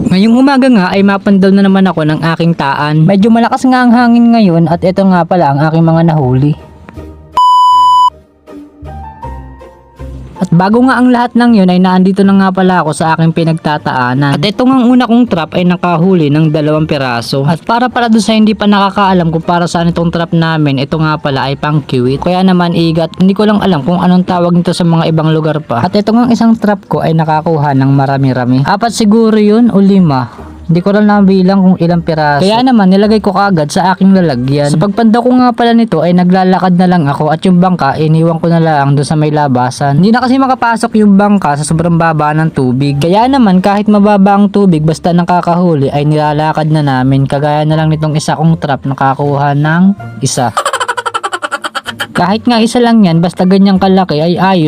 Ngayong umaga nga ay mapandal na naman ako ng aking taan. Medyo malakas nga ang hangin ngayon at ito nga pala ang aking mga nahuli. At bago nga ang lahat ng yun ay naandito na nga pala ako sa aking pinagtataanan. At ito nga una kong trap ay nakahuli ng 2 piraso. At para doon sa hindi pa nakakaalam kung para saan itong trap namin, ito nga pala ay pang kiwit. Kaya naman igat, hindi ko lang alam kung anong tawag nito sa mga ibang lugar pa. At ito nga isang trap ko ay nakakuha ng marami-rami. 4 siguro yun o 5. Hindi ko lang nabilang kung ilang piraso. Kaya naman nilagay ko kaagad sa aking lalagyan. Sa pagpanda ko nga pala nito ay naglalakad na lang ako at yung bangka iniwan ko na lang doon sa may labasan. Hindi na kasi makapasok yung bangka sa sobrang baba ng tubig. Kaya naman kahit mababa ang tubig basta nakakahuli ay nilalakad na namin. Kagaya na lang nitong isa kong trap nakakuha ng isa. Kahit nga isa lang yan basta ganyang kalaki ay ayos